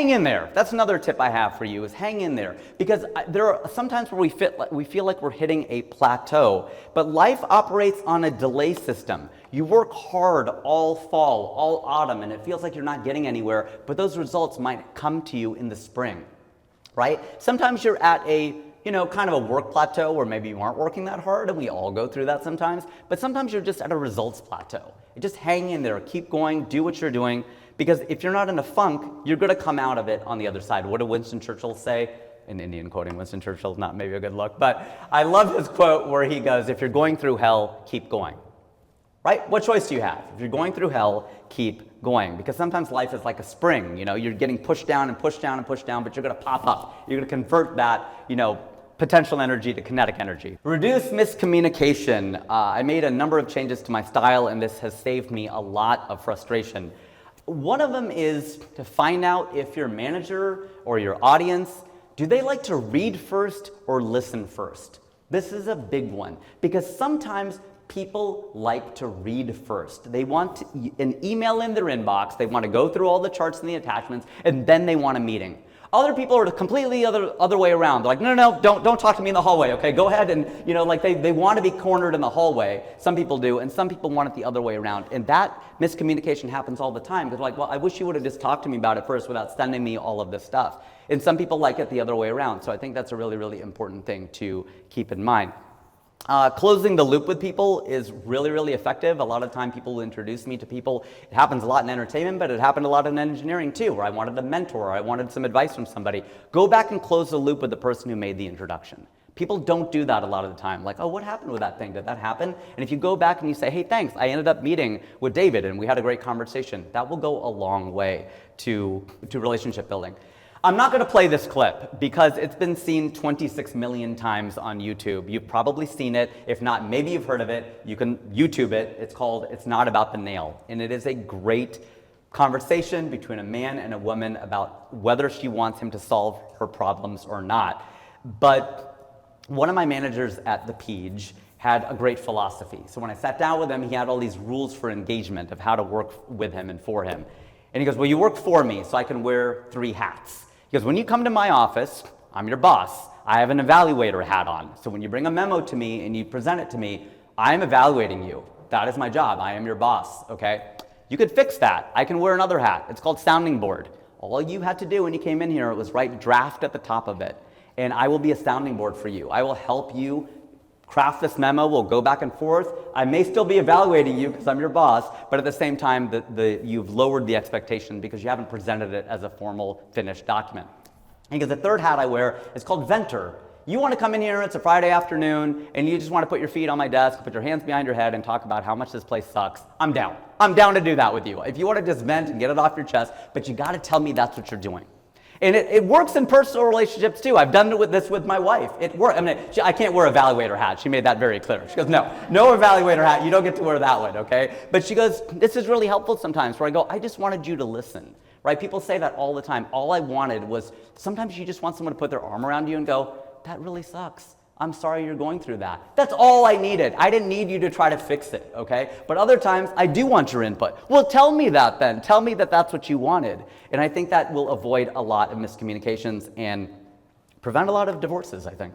hang in there. That's another tip I have for you, is hang in there. Because there are sometimes where we feel like we're hitting a plateau, but life operates on a delay system. You work hard all fall, all autumn, and it feels like you're not getting anywhere, but those results might come to you in the spring, right? Sometimes you're at a kind of a work plateau where maybe you aren't working that hard, and we all go through that sometimes, but sometimes you're just at a results plateau. You just hang in there, keep going, do what you're doing, because if you're not in a funk, you're gonna come out of it on the other side. What did Winston Churchill say? An Indian quoting Winston Churchill, not maybe a good look, but I love his quote where he goes, if you're going through hell, keep going. Right? What choice do you have? If you're going through hell, keep going. Because sometimes life is like a spring, you're getting pushed down and pushed down and pushed down, but you're gonna pop up. You're gonna convert that, potential energy to kinetic energy. Reduce miscommunication. I made a number of changes to my style, and this has saved me a lot of frustration. One of them is to find out if your manager or your audience, do they like to read first or listen first? This is a big one, because sometimes people like to read first. They want an email in their inbox, they want to go through all the charts and the attachments, and then they want a meeting. Other people are completely other way around. They're like, no, don't talk to me in the hallway, okay? Go ahead and, they want to be cornered in the hallway. Some people do, and some people want it the other way around. And that miscommunication happens all the time. They're like, well, I wish you would have just talked to me about it first without sending me all of this stuff. And some people like it the other way around. So I think that's a really, really important thing to keep in mind. Closing the loop with people is really, really effective. A lot of time people will introduce me to people. It happens a lot in entertainment, but it happened a lot in engineering too, where I wanted a mentor, or I wanted some advice from somebody. Go back and close the loop with the person who made the introduction. People don't do that a lot of the time. Like, oh, what happened with that thing? Did that happen? And if you go back and you say, hey, thanks, I ended up meeting with David and we had a great conversation, that will go a long way to relationship building. I'm not going to play this clip because it's been seen 26 million times on YouTube. You've probably seen it. If not, maybe you've heard of it. You can YouTube it. It's called It's Not About the Nail. And it is a great conversation between a man and a woman about whether she wants him to solve her problems or not. But one of my managers at the Page had a great philosophy. So when I sat down with him, he had all these rules for engagement of how to work with him and for him. And he goes, well, you work for me, so I can wear 3 hats. Because when you come to my office, I'm your boss. I have an evaluator hat on. So when you bring a memo to me and you present it to me, I'm evaluating you. That is my job. I am your boss, okay? You could fix that. I can wear another hat. It's called sounding board. All you had to do when you came in here was write draft at the top of it. And I will be a sounding board for you. I will help you craft this memo. We'll go back and forth. I may still be evaluating you because I'm your boss, but at the same time, you've lowered the expectation because you haven't presented it as a formal finished document. And because the third hat I wear is called Venter. You want to come in here, it's a Friday afternoon, and you just want to put your feet on my desk, put your hands behind your head, and talk about how much this place sucks. I'm down. I'm down to do that with you. If you want to just vent and get it off your chest, but you got to tell me that's what you're doing. And it works in personal relationships too. I've done this with my wife. It works. I mean, I can't wear an evaluator hat. She made that very clear. She goes, no evaluator hat. You don't get to wear that one, okay? But she goes, this is really helpful sometimes, where I go, I just wanted you to listen, right? People say that all the time. All I wanted was, sometimes you just want someone to put their arm around you and go, that really sucks. I'm sorry you're going through that. That's all I needed. I didn't need you to try to fix it, okay? But other times, I do want your input. Well, tell me that then. Tell me that that's what you wanted. And I think that will avoid a lot of miscommunications and prevent a lot of divorces, I think.